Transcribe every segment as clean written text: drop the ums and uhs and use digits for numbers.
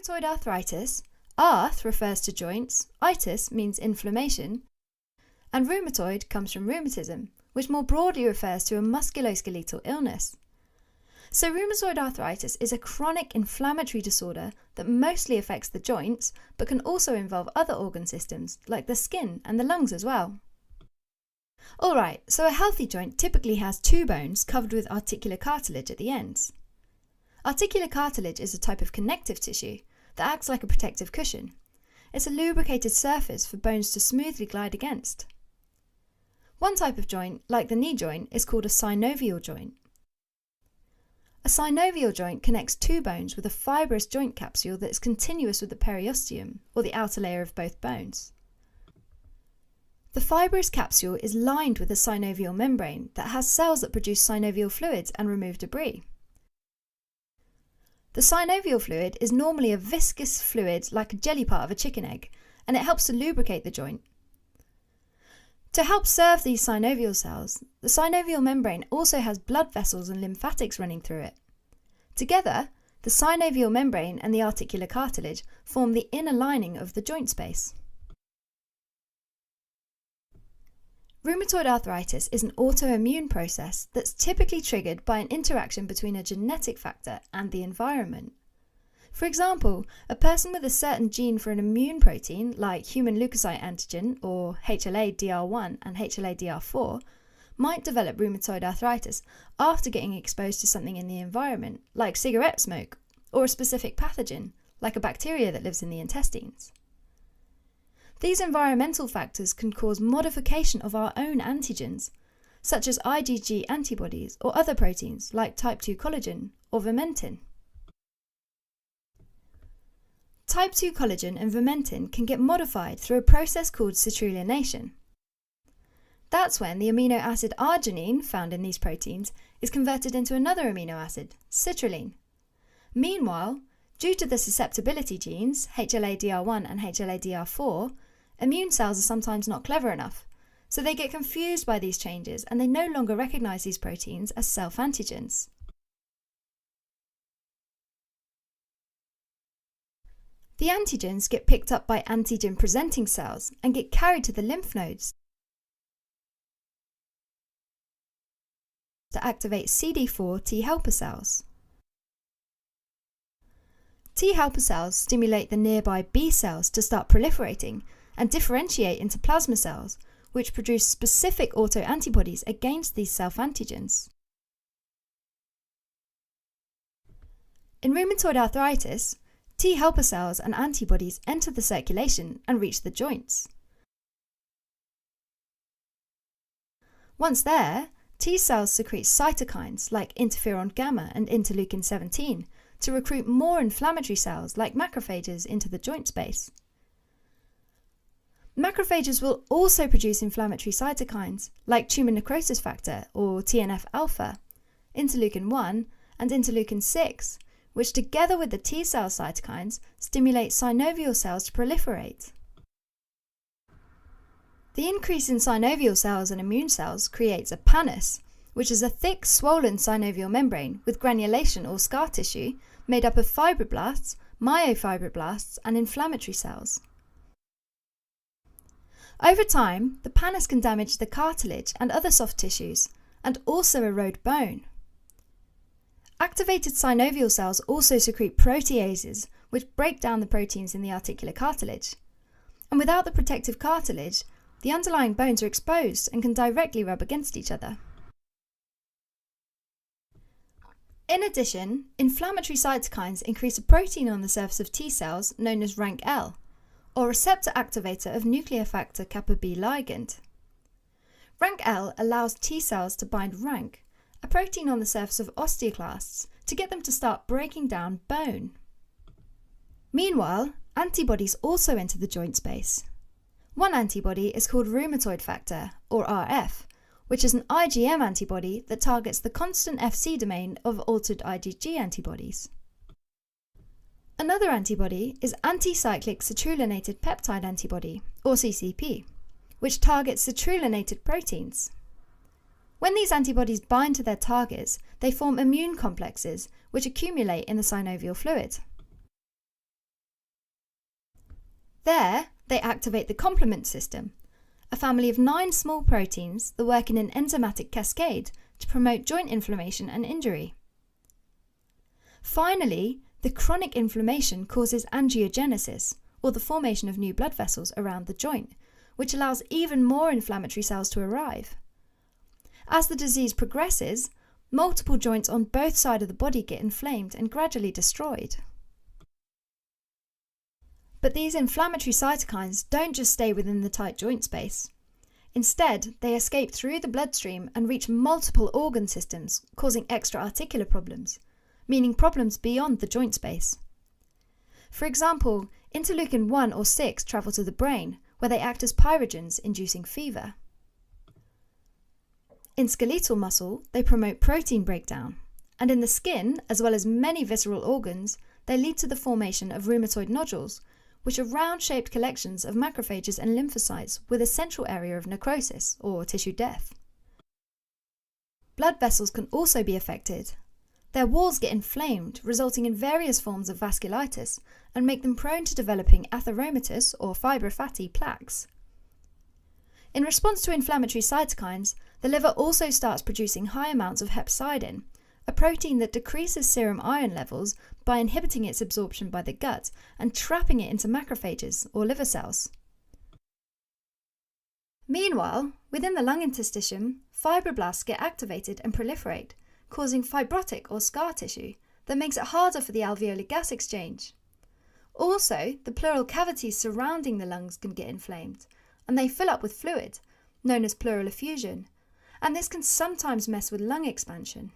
rheumatoid arthritis, arth refers to joints, itis means inflammation, and rheumatoid comes from rheumatism, which more broadly refers to a musculoskeletal illness. So rheumatoid arthritis is a chronic inflammatory disorder that mostly affects the joints, but can also involve other organ systems, like the skin and the lungs as well. Alright, so a healthy joint typically has two bones covered with articular cartilage at the ends. Articular cartilage is a type of connective tissue that acts like a protective cushion. It's a lubricated surface for bones to smoothly glide against. One type of joint, like the knee joint, is called a synovial joint. A synovial joint connects two bones with a fibrous joint capsule that is continuous with the periosteum, or the outer layer of both bones. The fibrous capsule is lined with a synovial membrane that has cells that produce synovial fluids and remove debris. The synovial fluid is normally a viscous fluid like a jelly part of a chicken egg, and it helps to lubricate the joint. To help serve these synovial cells, the synovial membrane also has blood vessels and lymphatics running through it. Together, the synovial membrane and the articular cartilage form the inner lining of the joint space. Rheumatoid arthritis is an autoimmune process that's typically triggered by an interaction between a genetic factor and the environment. For example, a person with a certain gene for an immune protein, like human leukocyte antigen or HLA-DR1 and HLA-DR4, might develop rheumatoid arthritis after getting exposed to something in the environment, like cigarette smoke, or a specific pathogen, like a bacteria that lives in the intestines. These environmental factors can cause modification of our own antigens, such as IgG antibodies or other proteins like type 2 collagen or vimentin. Type 2 collagen and vimentin can get modified through a process called citrullination. That's when the amino acid arginine found in these proteins is converted into another amino acid, citrulline. Meanwhile, due to the susceptibility genes, HLA-DR1 and HLA-DR4, immune cells are sometimes not clever enough, so they get confused by these changes and they no longer recognise these proteins as self-antigens. The antigens get picked up by antigen-presenting cells and get carried to the lymph nodes to activate CD4 T helper cells. T helper cells stimulate the nearby B cells to start proliferating and differentiate into plasma cells, which produce specific autoantibodies against these self-antigens. In rheumatoid arthritis, T helper cells and antibodies enter the circulation and reach the joints. Once there, T cells secrete cytokines like interferon gamma and interleukin-17 to recruit more inflammatory cells like macrophages into the joint space. Macrophages will also produce inflammatory cytokines like tumour necrosis factor or TNF-alpha, interleukin-1 and interleukin-6, which together with the T cell cytokines stimulate synovial cells to proliferate. The increase in synovial cells and immune cells creates a pannus, which is a thick, swollen synovial membrane with granulation or scar tissue made up of fibroblasts, myofibroblasts, and inflammatory cells. Over time, the pannus can damage the cartilage and other soft tissues, and also erode bone. Activated synovial cells also secrete proteases, which break down the proteins in the articular cartilage. And without the protective cartilage, the underlying bones are exposed and can directly rub against each other. In addition, inflammatory cytokines increase a protein on the surface of T cells known as RANK-L, or receptor activator of nuclear factor kappa B ligand. RANK-L allows T cells to bind RANK, a protein on the surface of osteoclasts, to get them to start breaking down bone. Meanwhile, antibodies also enter the joint space. One antibody is called rheumatoid factor, or RF, which is an IgM antibody that targets the constant Fc domain of altered IgG antibodies. Another antibody is anticyclic citrullinated peptide antibody, or CCP, which targets citrullinated proteins. When these antibodies bind to their targets, they form immune complexes which accumulate in the synovial fluid. There, they activate the complement system, a family of 9 small proteins that work in an enzymatic cascade to promote joint inflammation and injury. Finally, the chronic inflammation causes angiogenesis, or the formation of new blood vessels around the joint, which allows even more inflammatory cells to arrive. As the disease progresses, multiple joints on both sides of the body get inflamed and gradually destroyed. But these inflammatory cytokines don't just stay within the tight joint space. Instead, they escape through the bloodstream and reach multiple organ systems, causing extra-articular problems, meaning problems beyond the joint space. For example, interleukin 1 or 6 travel to the brain, where they act as pyrogens, inducing fever. In skeletal muscle, they promote protein breakdown, and in the skin, as well as many visceral organs, they lead to the formation of rheumatoid nodules, which are round-shaped collections of macrophages and lymphocytes with a central area of necrosis, or tissue death. Blood vessels can also be affected. Their walls get inflamed, resulting in various forms of vasculitis, and make them prone to developing atheromatous or fibrofatty plaques. In response to inflammatory cytokines, the liver also starts producing high amounts of hepcidin, a protein that decreases serum iron levels by inhibiting its absorption by the gut and trapping it into macrophages or liver cells. Meanwhile, within the lung interstitium, fibroblasts get activated and proliferate, causing fibrotic or scar tissue that makes it harder for the alveolar gas exchange. Also, the pleural cavities surrounding the lungs can get inflamed, and they fill up with fluid, known as pleural effusion, and this can sometimes mess with lung expansion.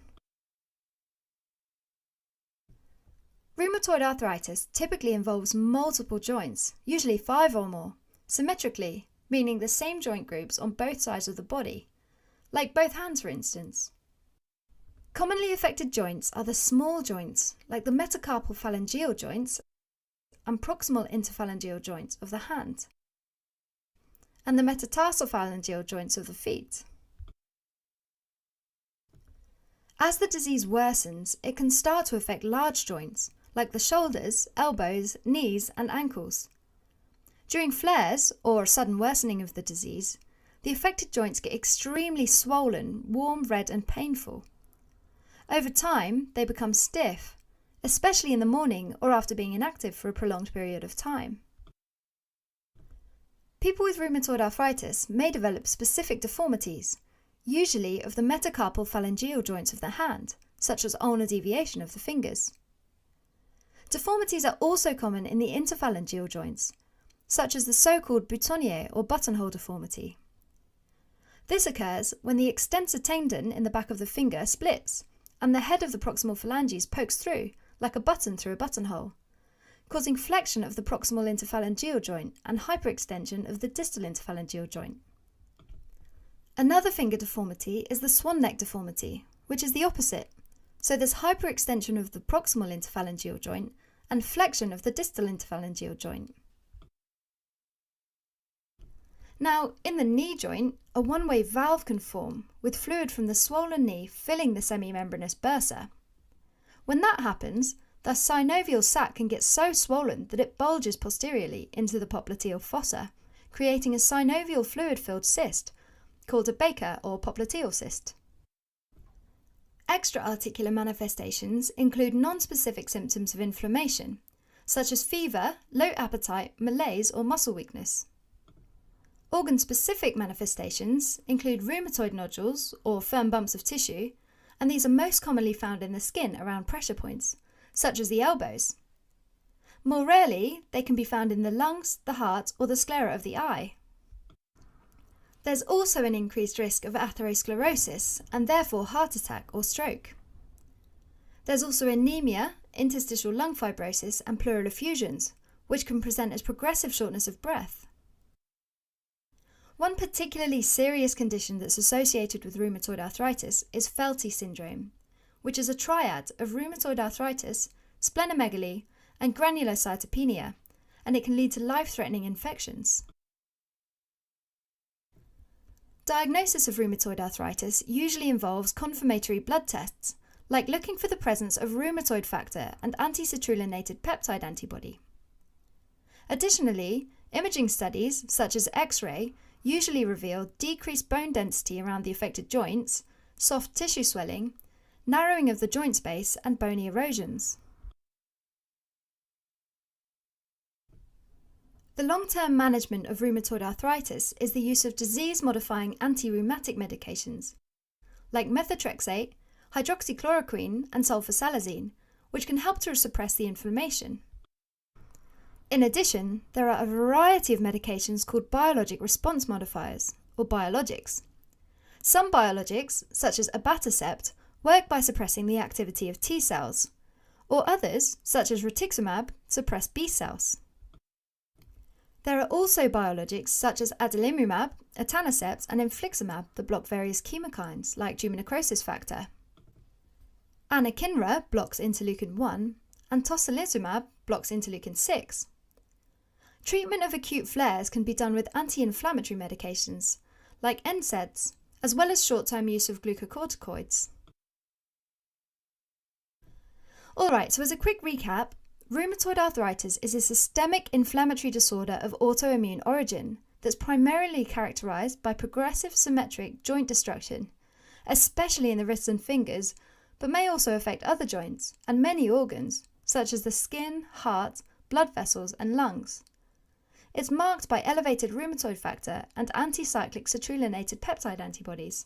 Rheumatoid arthritis typically involves multiple joints, usually 5 or more, symmetrically, meaning the same joint groups on both sides of the body, like both hands for instance. Commonly affected joints are the small joints, like the metacarpal phalangeal joints and proximal interphalangeal joints of the hand, and the metatarsophalangeal joints of the feet. As the disease worsens, it can start to affect large joints, like the shoulders, elbows, knees, and ankles. During flares, or sudden worsening of the disease, the affected joints get extremely swollen, warm, red, and painful. Over time, they become stiff, especially in the morning or after being inactive for a prolonged period of time. People with rheumatoid arthritis may develop specific deformities, usually of the metacarpal phalangeal joints of the hand, such as ulnar deviation of the fingers. Deformities are also common in the interphalangeal joints, such as the so-called boutonniere or buttonhole deformity. This occurs when the extensor tendon in the back of the finger splits and the head of the proximal phalanges pokes through, like a button through a buttonhole, causing flexion of the proximal interphalangeal joint and hyperextension of the distal interphalangeal joint. Another finger deformity is the swan neck deformity, which is the opposite. So there's hyperextension of the proximal interphalangeal joint and flexion of the distal interphalangeal joint. Now, in the knee joint, a one-way valve can form, with fluid from the swollen knee filling the semimembranous bursa. When that happens, the synovial sac can get so swollen that it bulges posteriorly into the popliteal fossa, creating a synovial fluid-filled cyst, called a Baker or popliteal cyst. Extra-articular manifestations include non-specific symptoms of inflammation, such as fever, low appetite, malaise, or muscle weakness. Organ-specific manifestations include rheumatoid nodules, or firm bumps of tissue, and these are most commonly found in the skin around pressure points, such as the elbows. More rarely, they can be found in the lungs, the heart, or the sclera of the eye. There's also an increased risk of atherosclerosis and therefore heart attack or stroke. There's also anemia, interstitial lung fibrosis, and pleural effusions, which can present as progressive shortness of breath. One particularly serious condition that's associated with rheumatoid arthritis is Felty syndrome, which is a triad of rheumatoid arthritis, splenomegaly, and granulocytopenia, and it can lead to life-threatening infections. Diagnosis of rheumatoid arthritis usually involves confirmatory blood tests, like looking for the presence of rheumatoid factor and anti-citrullinated peptide antibody. Additionally, Imaging studies, such as X-ray, usually reveal decreased bone density around the affected joints, soft tissue swelling, narrowing of the joint space, and bony erosions. The long-term management of rheumatoid arthritis is the use of disease-modifying anti-rheumatic medications, like methotrexate, hydroxychloroquine, and sulfasalazine, which can help to suppress the inflammation. In addition, there are a variety of medications called biologic response modifiers, or biologics. Some biologics, such as abatacept, work by suppressing the activity of T cells, or others, such as rituximab, suppress B cells. There are also biologics such as adalimumab, etanercept, and infliximab that block various chemokines like tumor necrosis factor. Anakinra blocks interleukin-1, and tocilizumab blocks interleukin-6. Treatment of acute flares can be done with anti-inflammatory medications like NSAIDs, as well as short-term use of glucocorticoids. Alright, so as a quick recap, rheumatoid arthritis is a systemic inflammatory disorder of autoimmune origin that's primarily characterised by progressive symmetric joint destruction, especially in the wrists and fingers, but may also affect other joints and many organs, such as the skin, heart, blood vessels, and lungs. It's marked by elevated rheumatoid factor and anticyclic citrullinated peptide antibodies.